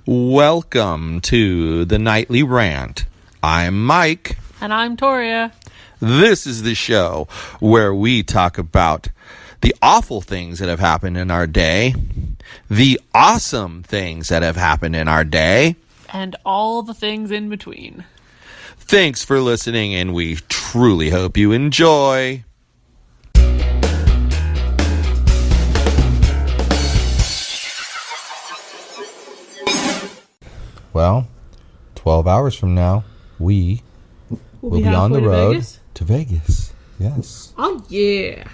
Welcome to the Nightly Rant. I'm Mike. And I'm Torya. This is the show where we talk about the awful things that have happened in our day, the awesome things that have happened in our day, and all the things in between. Thanks for listening, and we truly hope you enjoy. Well, 12 hours from now, we will be on the road to Vegas. Yes. Oh, yeah.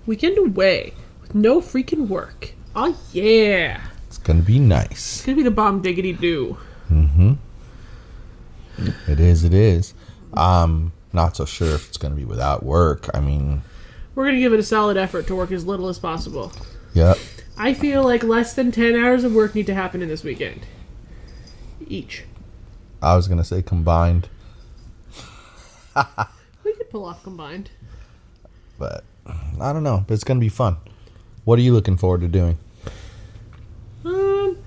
Weekend away with no freaking work. Oh, yeah. It's going to be nice. It's going to be the bomb diggity do. Mm-hmm. It is. I'm not so sure if it's going to be without work. I mean, we're going to give it a solid effort to work as little as possible. Yep. I feel like less than 10 hours of work need to happen in this weekend. Each. I was going to say combined. We could pull off combined. But I don't know. But it's going to be fun. What are you looking forward to doing? I'm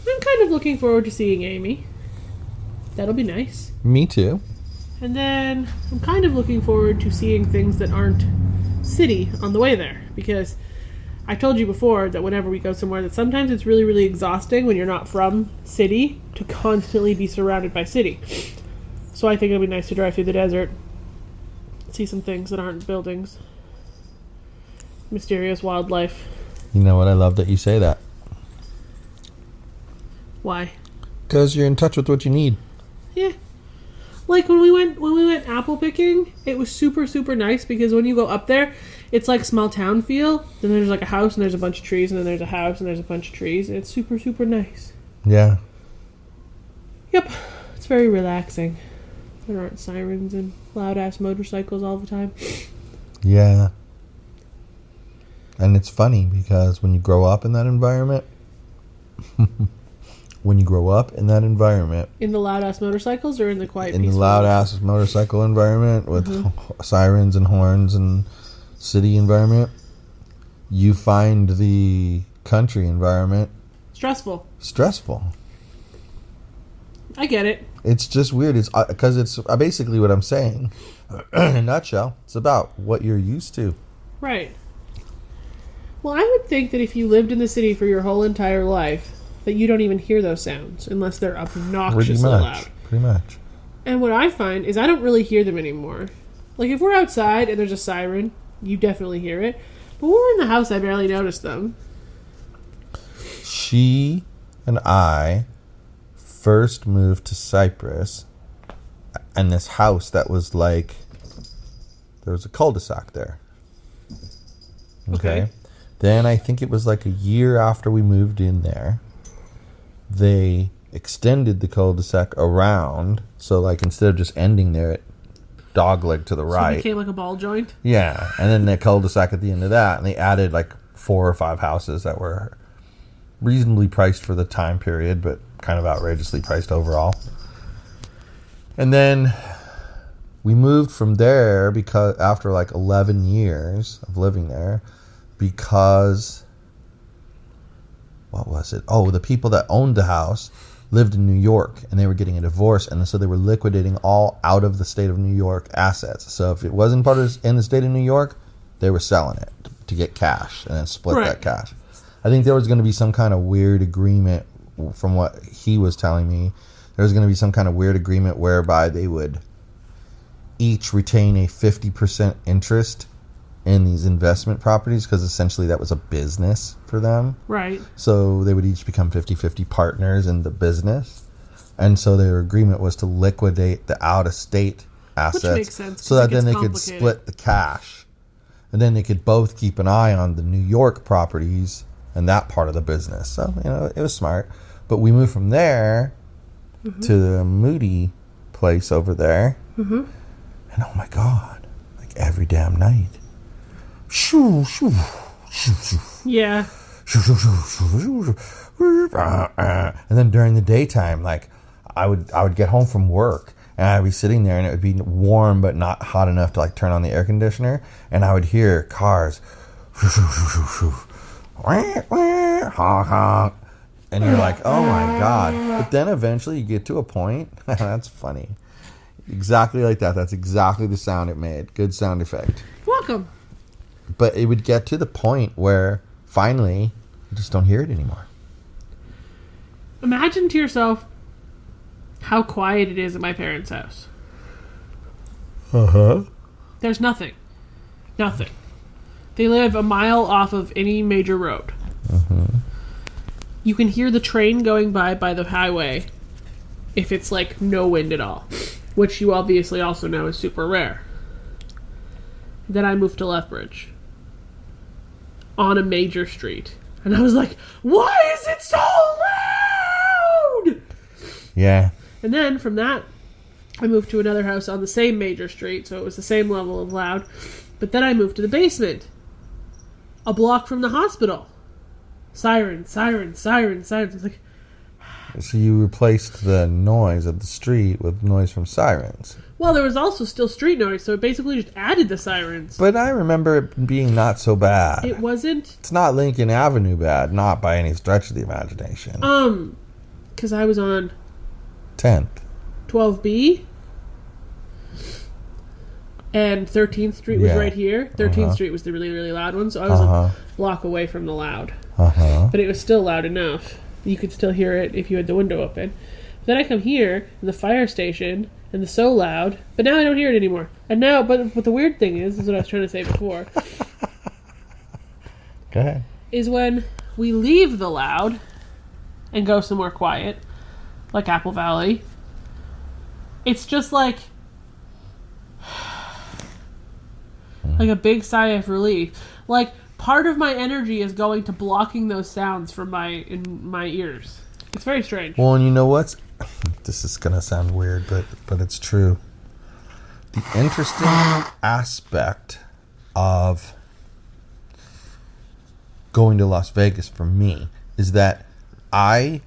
kind of looking forward to seeing Amy. That'll be nice. Me too. And then I'm kind of looking forward to seeing things that aren't city on the way there. Because I told you before that whenever we go somewhere that sometimes it's really, really exhausting when you're not from city to constantly be surrounded by city. So I think it'll be nice to drive through the desert, see some things that aren't buildings, mysterious wildlife. You know what? I love that you say that. Why? Because you're in touch with what you need. Yeah. Like when we went apple picking, it was super, super nice because when you go up there, it's like small town feel. Then there's like a house and there's a bunch of trees, and then there's a house and there's a bunch of trees. And it's super, super nice. Yeah. Yep. It's very relaxing. There aren't sirens and loud-ass motorcycles all the time. Yeah. And it's funny because when you grow up in that environment... In the loud-ass motorcycles or in the quiet, in the loud-ass motorcycle environment with sirens and horns and city environment, you find the country environment stressful. I get it. It's just weird. It's because it's basically what I'm saying. In a nutshell, it's about what you're used to. Right. Well, I would think that if you lived in the city for your whole entire life, that you don't even hear those sounds unless they're obnoxiously loud. Pretty much. And what I find is I don't really hear them anymore. Like if we're outside and there's a siren, you definitely hear it. But when we're in the house, I barely notice them. She and I first moved to Cyprus, and this house that was like, there was a cul-de-sac there. Okay. Then I think it was like a year after we moved in there, they extended the cul-de-sac around, so like instead of just ending there at dogleg to the right, it became like a ball joint. Yeah, and then the cul-de-sac at the end of that, and they added like 4 or 5 houses that were reasonably priced for the time period, but kind of outrageously priced overall. And then we moved from there because after like 11 years of living there, because what was it? Oh, the people that owned the house lived in New York, and they were getting a divorce, and so they were liquidating all out of the state of New York assets. So if it wasn't in the state of New York, they were selling it to get cash and then split that cash. I think there was going to be some kind of weird agreement, from what he was telling me. There was going to be some kind of weird agreement whereby they would each retain a 50% interest in these investment properties, because essentially that was a business for them. Right. So they would each become 50-50 partners in the business. And so their agreement was to liquidate the out-of-state assets. Which makes sense, so that then they could split the cash. And then they could both keep an eye on the New York properties and that part of the business. So, it was smart. But we moved from there to the Moody place over there. Mm-hmm. And oh my God, like every damn night. Shoo, shoo, shoo, shoo. Yeah. Shoo, shoo, shoo, shoo, shoo, shoo. And then during the daytime, like I would get home from work and I'd be sitting there and it would be warm but not hot enough to like turn on the air conditioner, and I would hear cars honk, honk, And you're like, oh my God. But then eventually you get to a point. That's funny. Exactly like that. That's exactly the sound it made. Good sound effect. Welcome. But it would get to the point where finally you just don't hear it anymore. Imagine to yourself how quiet it is at my parents' house. Uh-huh. There's nothing. Nothing. They live a mile off of any major road. Mm-hmm. You can hear the train going by the highway if it's like no wind at all, which you obviously also know is super rare. Then I moved to Lethbridge on a major street. And I was like, why is it so loud? Yeah. And then from that, I moved to another house on the same major street, so it was the same level of loud. But then I moved to the basement, a block from the hospital. Sirens, sirens, sirens, sirens. It's like, So you replaced the noise of the street with noise from sirens. well, there was also still street noise, so it basically just added the sirens. But I remember it being not so bad. It wasn't. It's not Lincoln Avenue bad, not by any stretch of the imagination. Because I was on 10th. 12B, and 13th Street was right here. 13th Street was the really, really loud one, so I was a block away from the loud. But it was still loud enough. You could still hear it if you had the window open. Then I come here, the fire station, and it's so loud, but now I don't hear it anymore. And now, but the weird thing is what I was trying to say before, Go ahead. is when we leave the loud and go somewhere quiet, like Apple Valley, it's just like a big sigh of relief. Like, part of my energy is going to blocking those sounds from in my ears. It's very strange. Well, and you know what? This is going to sound weird, but it's true. The interesting aspect of going to Las Vegas for me is that I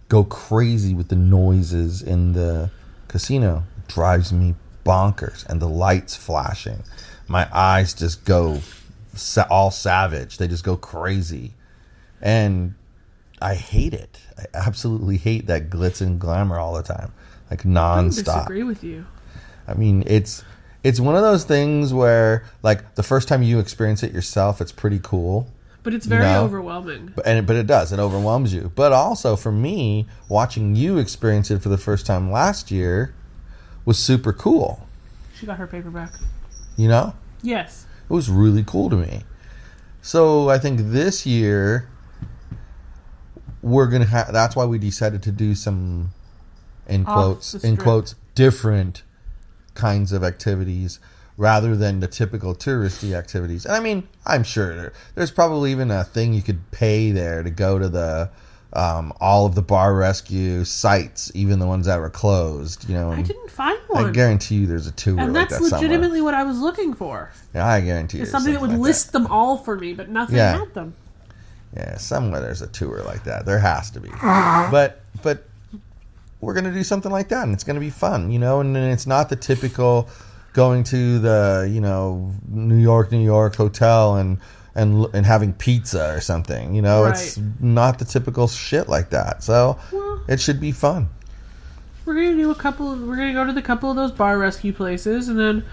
go crazy with the noises in the casino. It drives me bonkers. And the lights flashing. My eyes just go all savage. They just go crazy. And I hate it. I absolutely hate that glitz and glamour all the time. Like nonstop. I disagree with you. I mean, it's one of those things where, like, the first time you experience it yourself, it's pretty cool. But it's very overwhelming. But it does. It overwhelms you. But also, for me, watching you experience it for the first time last year was super cool. She got her paperback. You know? Yes. It was really cool to me. So I think this year we're gonna have. That's why we decided to do some, in quotes, different kinds of activities rather than the typical touristy activities. And I mean, I'm sure there's probably even a thing you could pay there to go to the all of the bar rescue sites, even the ones that were closed. You know, I didn't find one. I guarantee you, there's a tour and like that's that legitimately somewhere. what I was looking for. Yeah, I guarantee you. It's something that would like list them all for me, but nothing had them. Yeah, somewhere there's a tour like that. There has to be. But we're going to do something like that, and it's going to be fun, you know, and it's not the typical going to the, you know, New York hotel and having pizza or something, you know. Right. It's not the typical shit like that. So it should be fun. We're going to go to the couple of those bar rescue places, and then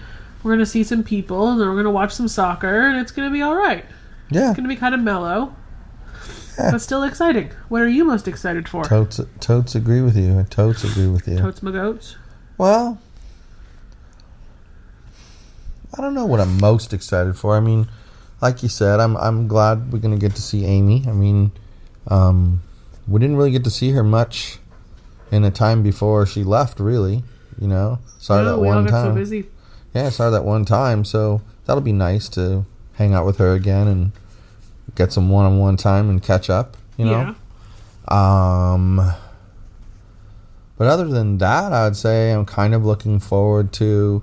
we're going to see some people, and then we're going to watch some soccer, and it's going to be all right. Yeah. It's going to be kind of mellow. Yeah. But still exciting. What are you most excited for? Totes agree with you. Totes agree with you. Totes my goats? Well, I don't know what I'm most excited for. I mean, like you said, I'm glad we're going to get to see Amy. I mean, we didn't really get to see her much in the time before she left, really. You know? Saw her that one time. We all got so busy. Yeah, saw her that one time. So that'll be nice to hang out with her again and get some one-on-one time and catch up, you know? Yeah. But other than that, I'd say I'm kind of looking forward to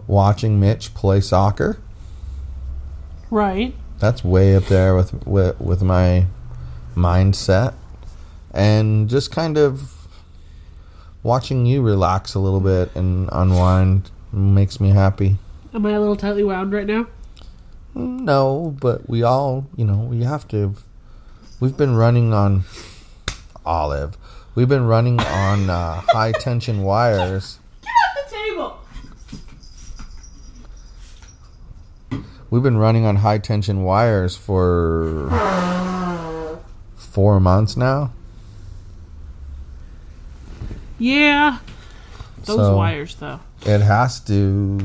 watching Mitch play soccer. Right. That's way up there with my mindset. And just kind of watching you relax a little bit and unwind makes me happy. Am I a little tightly wound right now? No, but we all, you know, we have to We've been running on Olive. We've been running on high tension wires. Get off the table! We've been running on high tension wires for 4 months now. Yeah. Those wires, though. It has to,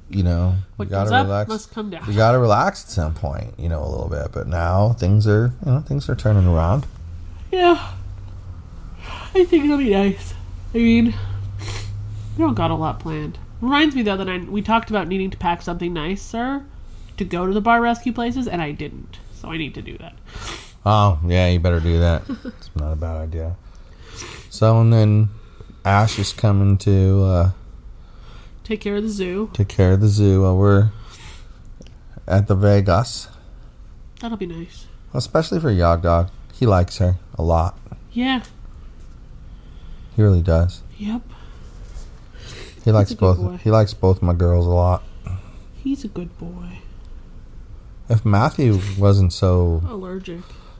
you know, What you gotta goes up relax. must come down. You gotta relax at some point, you know, a little bit. But now things are turning around. Yeah. I think it'll be nice. I mean, we don't got a lot planned. Reminds me, though, that we talked about needing to pack something nicer to go to the bar rescue places, and I didn't. So I need to do that. Oh, yeah, you better do that. It's not a bad idea. So, and then Ash is coming to take care of the zoo. Take care of the zoo while we're at the Vegas. That'll be nice. Especially for Yog Dog. He likes her a lot. Yeah. He really does. Yep. He likes both. He likes both my girls a lot. He's a good boy. If Matthew wasn't so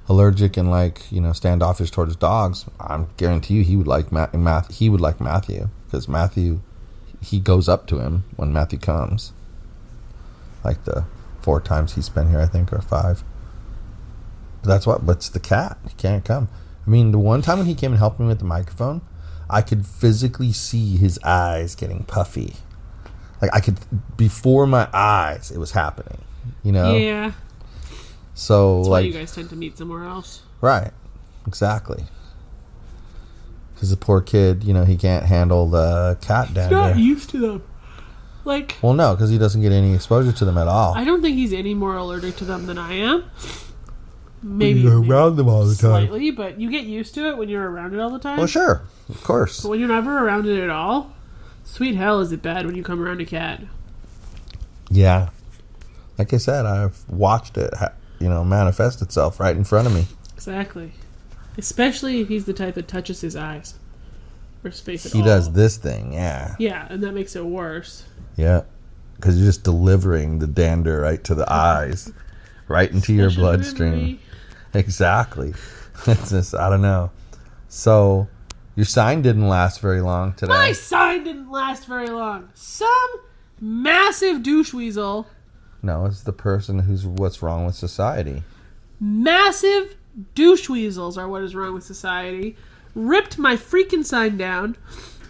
allergic and, like, you know, standoffish towards dogs, I guarantee you he would like He would like Matthew, because Matthew, he goes up to him when Matthew comes. Like the 4 times he's been here, I think, or 5. But it's the cat. He can't come. I mean, the one time when he came and helped me with the microphone, I could physically see his eyes getting puffy. Like, before my eyes, it was happening. You know? Yeah. So, that's like, why you guys tend to meet somewhere else. Right. Exactly. Because the poor kid, you know, he can't handle the cat dander. He's not used to them. Like, well, no, because he doesn't get any exposure to them at all. I don't think he's any more allergic to them than I am. Maybe you're around them all the time. Slightly, but you get used to it when you're around it all the time. Well, sure. Of course. But when you're never around it at all, sweet hell is it bad when you come around a cat. Yeah. Like I said, I've watched it, you know, manifest itself right in front of me. Exactly. Especially if he's the type that touches his eyes. Or his face at all. He does this thing, yeah. Yeah, and that makes it worse. Yeah. Because you're just delivering the dander right to the eyes. Right into your bloodstream. Exactly. It's just, I don't know. So, your sign didn't last very long today. My sign didn't last very long. Some massive douche weasel. No, it's the person who's what's wrong with society. Massive douche weasels are what is wrong with society. Ripped my freaking sign down.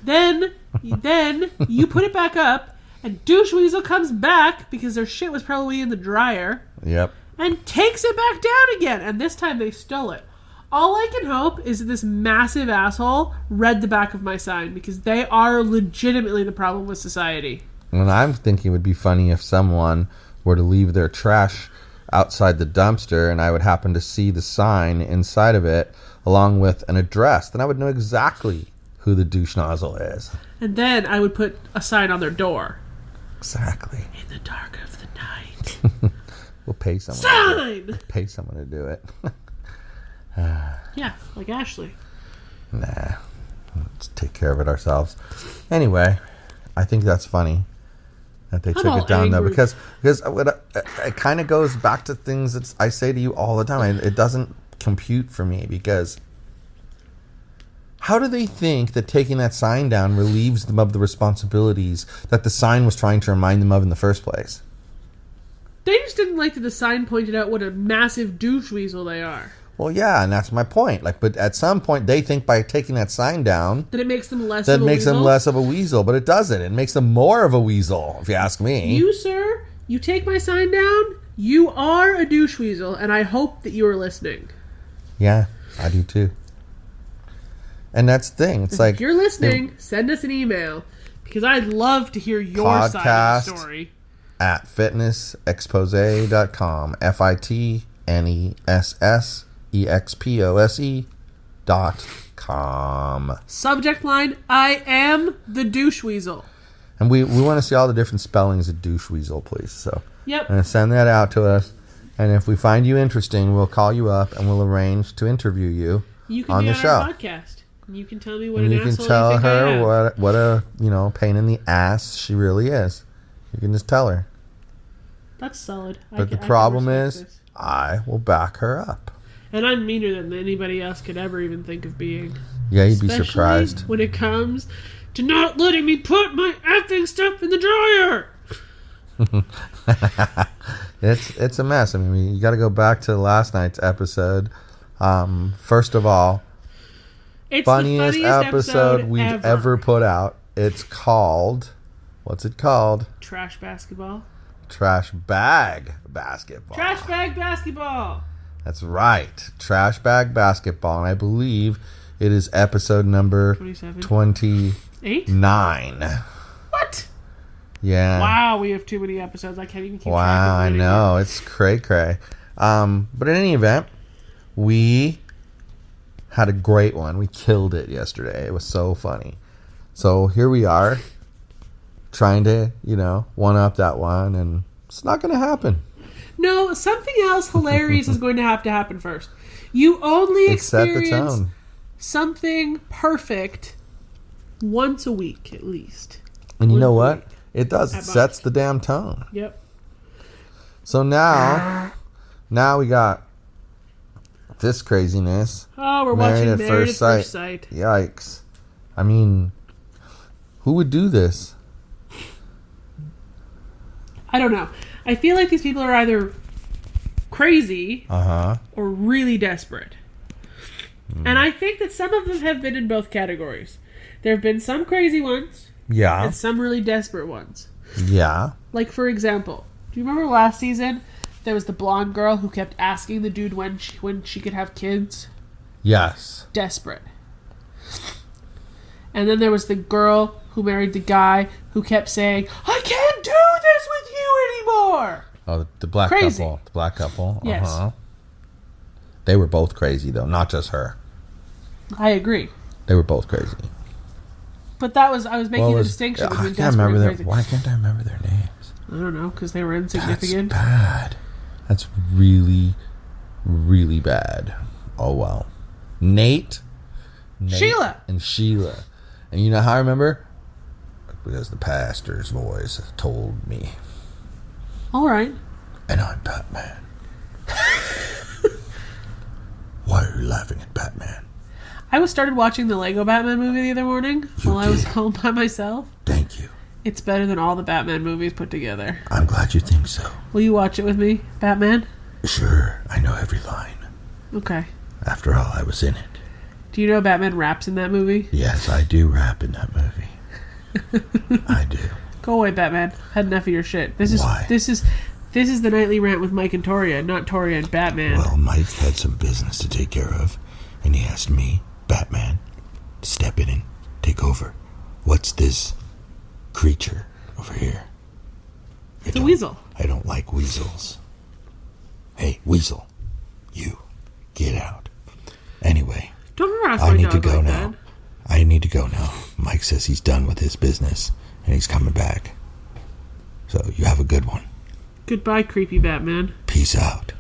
Then you put it back up, and douche weasel comes back because their shit was probably in the dryer. Yep. And takes it back down again. And this time they stole it. All I can hope is that this massive asshole read the back of my sign, because they are legitimately the problem with society. And I'm thinking it would be funny if someone were to leave their trash outside the dumpster and I would happen to see the sign inside of it along with an address. Then I would know exactly who the douche nozzle is. And then I would put a sign on their door. Exactly. In the dark of the night. We'll pay someone. Sign! Pay someone to do it. Yeah, like Ashley. Nah. Let's take care of it ourselves. Anyway, I think that's funny that they took it down, though, because it kind of goes back to things that I say to you all the time. It doesn't compute for me, because how do they think that taking that sign down relieves them of the responsibilities that the sign was trying to remind them of in the first place? They just didn't like that the sign pointed out what a massive douche weasel they are. Well, yeah, and that's my point. Like, but at some point, they think by taking that sign down, that it makes them less. That makes them less of a weasel, but it doesn't. It makes them more of a weasel, if you ask me. You, sir, you take my sign down. You are a douche weasel, and I hope that you are listening. Yeah, I do too. And that's the thing. It's if like, you're listening, send us an email, because I'd love to hear your side of the story. At fitnessexpose.com. FITNESSEXPOSE.com. Subject line: I am the douche weasel. And we want to see all the different spellings of douche weasel, please. So yep. And send that out to us. And if we find you interesting, we'll call you up and we'll arrange to interview you on the show. Our podcast. You can tell me what an asshole you think I am. You can tell her what a pain in the ass she really is. You can just tell her. That's solid. But the problem is, I will back her up. And I'm meaner than anybody else could ever even think of being. Yeah, you'd be Especially surprised. when it comes to not letting me put my effing stuff in the dryer. It's a mess. I mean, you got to go back to last night's episode. First of all, It's funniest the funniest episode we've ever put out. It's called, what's it called? Trash basketball. Trash bag basketball. Trash bag basketball. That's right. Trash bag basketball. And I believe it is episode number 27. 29. What? Yeah. Wow, we have too many episodes. I can't even keep track Wow, of I them know. anymore. It's cray-cray. But in any event, we had a great one. We killed it yesterday. It was so funny. So here we are trying to, one-up that one, and it's not going to happen. No, something else hilarious is going to happen first. You only It set the experience tone. something perfect once a week, at least. And you know Once a what? week. It does. It At sets the damn tone. Yep. So now we got this craziness. Oh, we're Married watching at Married First at First Sight. Sight. Yikes. I mean, who would do this? I don't know. I feel like these people are either crazy or really desperate. And I think that some of them have been in both categories. There have been some crazy ones Yeah. and some really desperate ones. Yeah. Like, for example, do you remember last season there was the blonde girl who kept asking the dude when she could have kids? Yes. Desperate. And then there was the girl who married the guy who kept saying, I can't do this with you anymore! Oh, the black Crazy. couple. The black couple. Yes. They were both crazy, though. Not just her. I agree. They were both crazy. But I was making the distinction I between can't desperate remember and their. crazy. Why can't I remember their names? I don't know, because they were That's insignificant. bad. That's really, really bad. Oh, well. Nate, Sheila! and Sheila. And you know how I remember? Because the pastor's voice told me. All right. And I'm Batman. Why are you laughing at Batman? I started watching the Lego Batman movie the other morning while I was did? home by myself. Thank you. It's better than all the Batman movies put together. I'm glad you think so. Will you watch it with me, Batman? Sure, I know every line. Okay. After all, I was in it. Do you know Batman raps in that movie? Yes, I do rap in that movie. I do. Go away, Batman. Had enough of your shit. This is the nightly rant with Mike and Torya, not Torya and Batman. Well, Mike had some business to take care of, and he asked me, Batman, to step in and take over. What's this creature over here? It's a weasel. I don't like weasels. Hey, weasel, you, get out. Anyway, Don't harass I my need dog to go like now. that. I need to go now. Mike says he's done with his business, and he's coming back. So, you have a good one. Goodbye, creepy Batman. Peace out.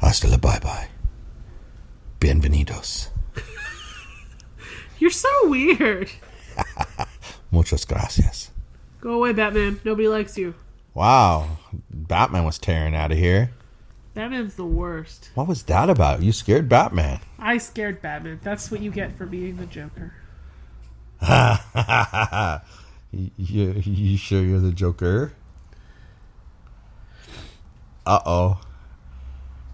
Hasta la bye-bye. Bienvenidos. You're so weird. Muchas gracias. Go away, Batman. Nobody likes you. Wow. Batman was tearing out of here. Batman's the worst. What was that about? You scared Batman. I scared Batman. That's what you get for being the Joker. You sure you're the Joker? Uh-oh.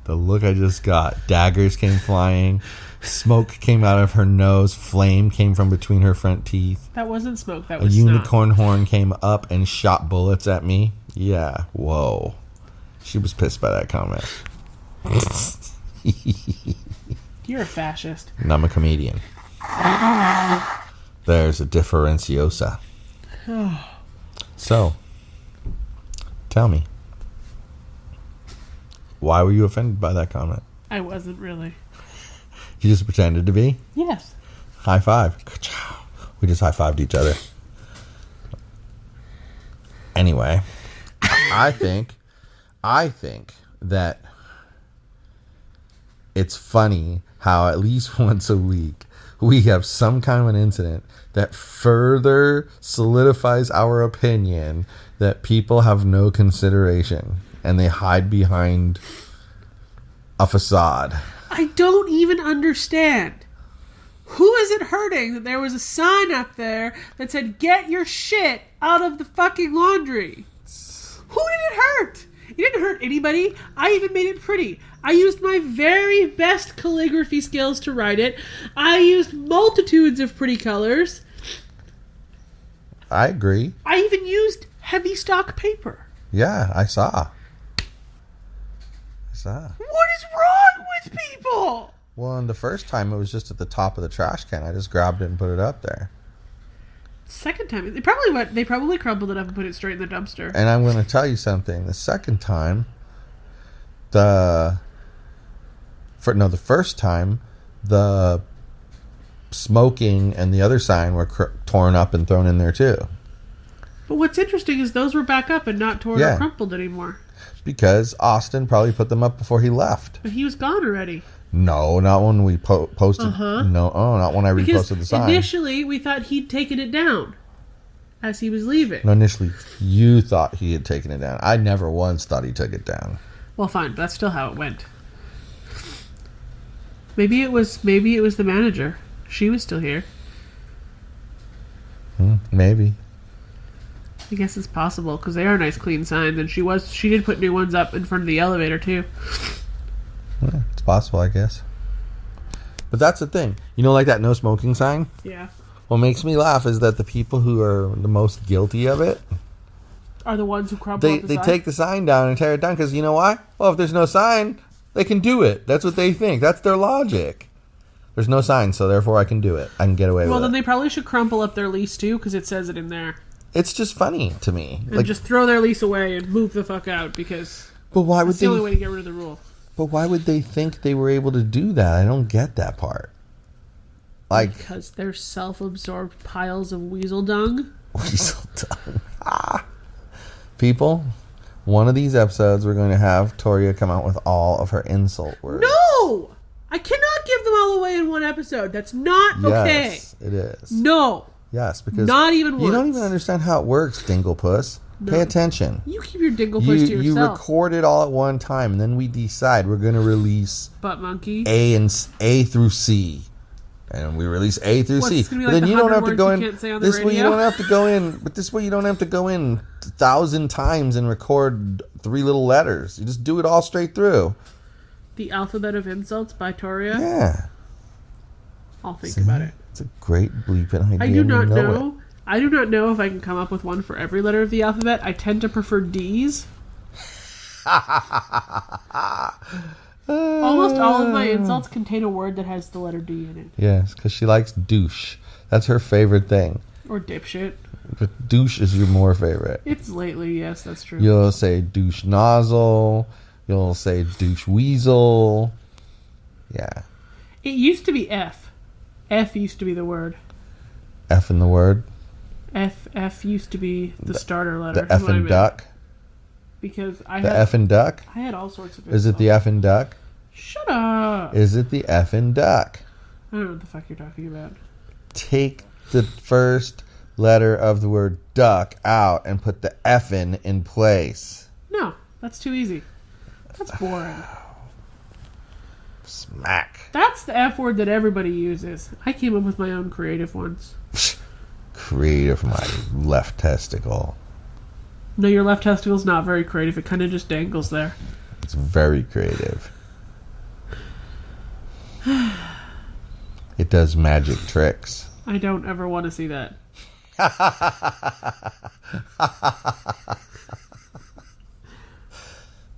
The look I just got. Daggers came flying. Smoke came out of her nose. Flame came from between her front teeth. That wasn't smoke. That A was snot. unicorn horn came up and shot bullets at me. Yeah. Whoa. She was pissed by that comment. You're a fascist. And I'm a comedian. There's a differenciosa. So, tell me. Why were you offended by that comment? I wasn't really. You just pretended to be? Yes. High five. We just high fived each other. Anyway, I think that it's funny how at least once a week we have some kind of an incident that further solidifies our opinion that people have no consideration and they hide behind a facade. I don't even understand. Who is it hurting that there was a sign up there that said, get your shit out of the fucking laundry? Who did it hurt? It didn't hurt anybody. I even made it pretty. I used my very best calligraphy skills to write it. I used multitudes of pretty colors. I agree. I even used heavy stock paper. Yeah, I saw. What is wrong with people? Well, and the first time it was just at the top of the trash can. I just grabbed it and put it up there. Second time, they probably crumpled it up and put it straight in the dumpster. And I'm going to tell you something. The second time, the first time, the smoking and the other sign were torn up and thrown in there too. But what's interesting is those were back up and not torn or crumpled anymore. Because Austin probably put them up before he left. But he was gone already. No, not when we posted. No, not when I reposted the sign. Initially, we thought he'd taken it down as he was leaving. No, initially, you thought he had taken it down. I never once thought he took it down. Well, fine. But that's still how it went. Maybe it was the manager. She was still here. Maybe. I guess it's possible because they are nice, clean signs, and she did put new ones up in front of the elevator too. Yeah, it's possible, I guess. But that's the thing. You know, like that no smoking sign? Yeah. What makes me laugh is that the people who are the most guilty of it are the ones who crumple up the They sign? take the sign down and tear it down because you know why? Well, if there's no sign, they can do it. That's what they think. That's their logic. There's no sign, so therefore I can do it. I can get away with it. Well, then they probably should crumple up their lease too because it says it in there. It's just funny to me. And just throw their lease away and move the fuck out because that's the only way to get rid of the rule. But why would they think they were able to do that? I don't get that part. Because they're self-absorbed piles of weasel dung. Weasel dung. People, one of these episodes we're going to have Torya come out with all of her insult words. No! I cannot give them all away in one episode. That's not okay. Yes, it is. No. Yes, because not even once. You don't even understand how it works, Dinglepuss. No. Pay attention. You keep your Dinglepuss to yourself. You record it all at one time, and then we decide we're going to release Butt Monkey A through C, and we release A through C. But then you don't have to go in. This way you don't have to go in. But this way you don't have to go in 1,000 times and record 3 little letters. You just do it all straight through. The Alphabet of Insults by Torya. Yeah. I'll think about it. It's a great bleeping idea. I do not know. I do not know if I can come up with one for every letter of the alphabet. I tend to prefer D's. Almost all of my insults contain a word that has the letter D in it. Yes, because she likes douche. That's her favorite thing. Or dipshit. But douche is your more favorite. It's lately, yes, that's true. You'll say douche nozzle. You'll say douche weasel. Yeah. It used to be F. F used to be the word. F in the word? F used to be the starter letter. The effing duck? Because the effing duck? I had all sorts of Is it the effing duck? Shut up. Is it the effing duck? I don't know what the fuck you're talking about. Take the first letter of the word duck out and put the effing in place. No, that's too easy. That's boring. Smack. That's the F word that everybody uses. I came up with my own creative ones. Creative, my left testicle. No, your left testicle's not very creative. It kind of just dangles there. It's very creative. It does magic tricks. I don't ever want to see that.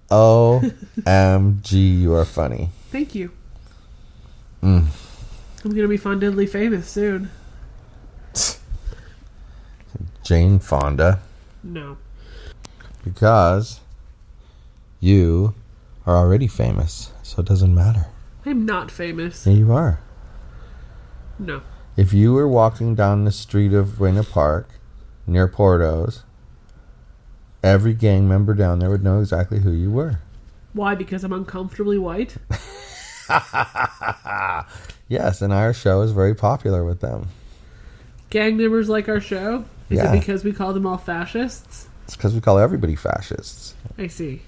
OMG, you are funny. Thank you. I'm going to be fondly famous soon. Jane Fonda. No. Because you are already famous, so it doesn't matter. I'm not famous. Yeah, you are. No. If you were walking down the street of Buena Park near Porto's, every gang member down there would know exactly who you were. Why? Because I'm uncomfortably white? Yes, and our show is very popular with them. Gang members like our show? Is Yeah. it because we call them all fascists? It's because we call everybody fascists. I see.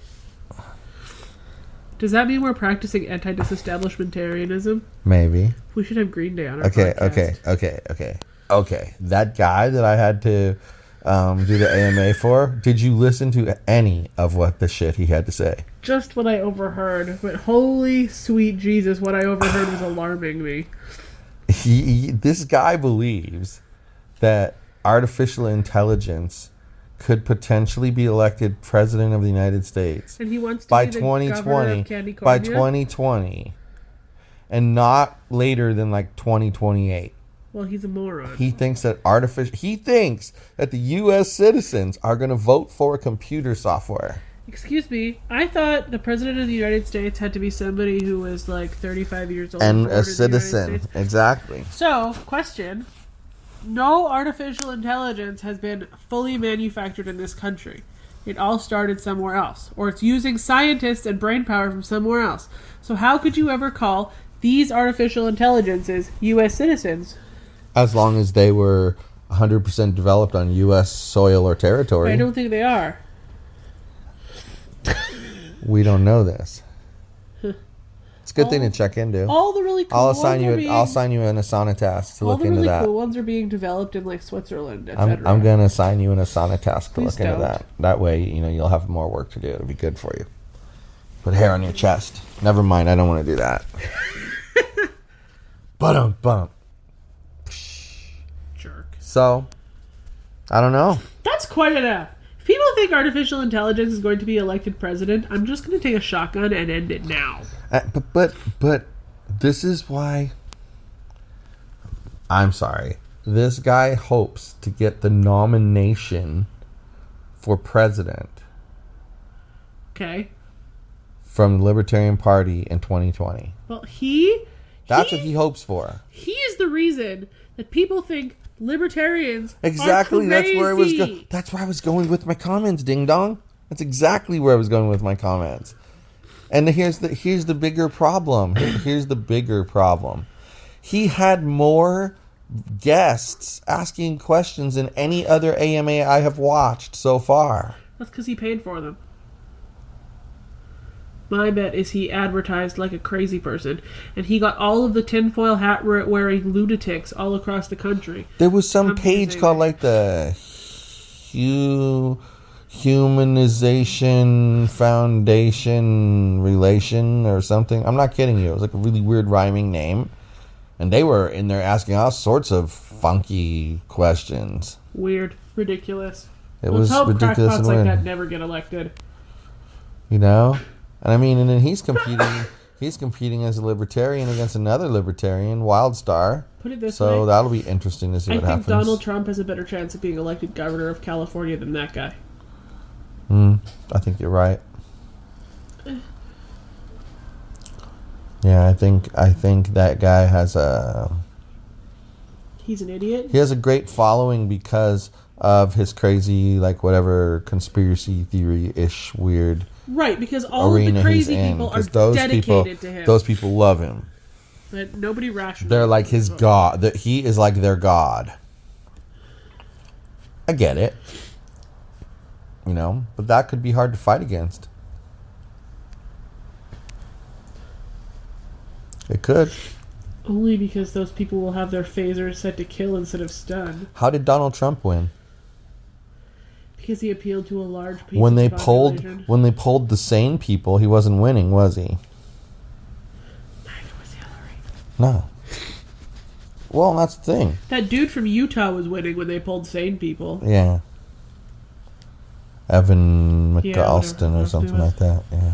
Does that mean we're practicing anti-disestablishmentarianism? Maybe. We should have Green Day on our podcast. Okay. That guy that I had to do the AMA for, did you listen to any of what the shit he had to say? Just what I overheard. But holy sweet Jesus, what I overheard was alarming me. This guy believes that artificial intelligence could potentially be elected president of the United States And he wants to by be the 2020, governor of California? by 2020, and not later than like 2028. Well, he's a moron. He thinks that the U.S. citizens are going to vote for computer software. Excuse me, I thought the president of the United States had to be somebody who was like 35 years old. And born a in the United citizen. States. Exactly. So, question. No artificial intelligence has been fully manufactured in this country. It all started somewhere else. Or it's using scientists and brain power from somewhere else. So how could you ever call these artificial intelligences U.S. citizens? As long as they were 100% developed on U.S. soil or territory. I don't think they are. We don't know this. It's a good thing to check into. All the really cool I'll ones assign you an being, Asana task to all look the into really that. cool ones are being developed in like Switzerland, etc. I'm going to assign you an Asana task to Please look into don't. that. That way, you'll have more work to do. It'll be good for you. Put hair on your chest. Never mind, I don't want to do that. Bump. Jerk. So, I don't know. That's quite enough. If people think artificial intelligence is going to be elected president, I'm just going to take a shotgun and end it now. But this is why I'm sorry. This guy hopes to get the nomination for president Okay. from the Libertarian Party in 2020. Well, That's what he hopes for. He is the reason that people think libertarians Exactly. are That's where I was crazy. That's where I was going with my comments, ding dong. That's exactly where I was going with my comments. And here's the bigger problem. Here's the bigger problem. He had more guests asking questions than any other AMA I have watched so far. That's because he paid for them. My bet is he advertised like a crazy person, and he got all of the tinfoil hat wearing lunatics all across the country. There was some page called like the Humanization Foundation Relation or something. I'm not kidding you. It was like a really weird rhyming name. And they were in there asking all sorts of funky questions. Weird. Ridiculous. It was ridiculous crackpots and like weird. that never get elected. And I mean, and then he's competing as a libertarian against another libertarian, Wildstar. Put it this So way. that'll be interesting to see what I think happens. Donald Trump has a better chance of being elected governor of California than that guy. I think you're right. Yeah, I think that guy has He's an idiot. he has a great following because of his crazy, like, whatever conspiracy theory-ish weird Right, because all of arena the crazy he's in. people are 'Cause those dedicated to him. Those people love him. But nobody rational. They're like his god. He is like their god. I get it. But that could be hard to fight against. It could. Only because those people will have their phasers set to kill instead of stun. How did Donald Trump win? Because he appealed to a large piece When of they the population. polled the sane people, he wasn't winning, was he? Neither was Hillary. No. Well, that's the thing. That dude from Utah was winning when they polled sane people. Yeah. Evan Yeah, McAlston whatever. or something like that. Yeah.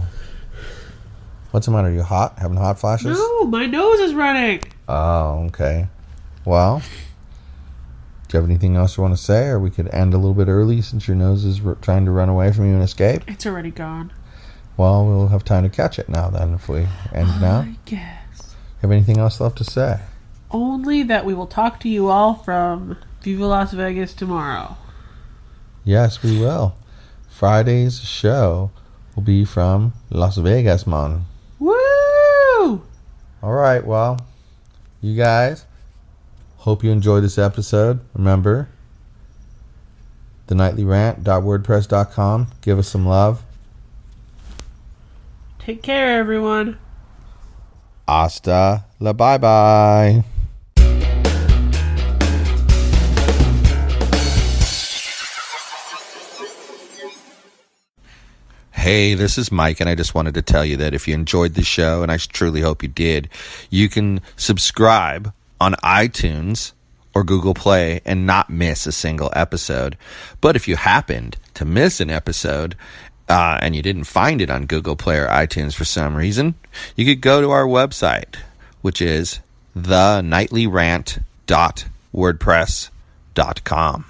What's the matter? Are you hot? Having hot flashes? No, my nose is running. Oh, okay. Well, do you have anything else you want to say? Or we could end a little bit early since your nose is trying to run away from you and escape? It's already gone. Well, we'll have time to catch it now then if we end now. I guess. Have anything else left to say? Only that we will talk to you all from Viva Las Vegas tomorrow. Yes, we will. Friday's show will be from Las Vegas, man. Woo! All right, well, you guys, hope you enjoyed this episode. Remember, thenightly rant.wordpress.com. Give us some love. Take care, everyone. Hasta la bye-bye. Hey, this is Mike, and I just wanted to tell you that if you enjoyed the show, and I truly hope you did, you can subscribe on iTunes or Google Play and not miss a single episode. But if you happened to miss an episode and you didn't find it on Google Play or iTunes for some reason, you could go to our website, which is thenightly.rant.wordpress.com.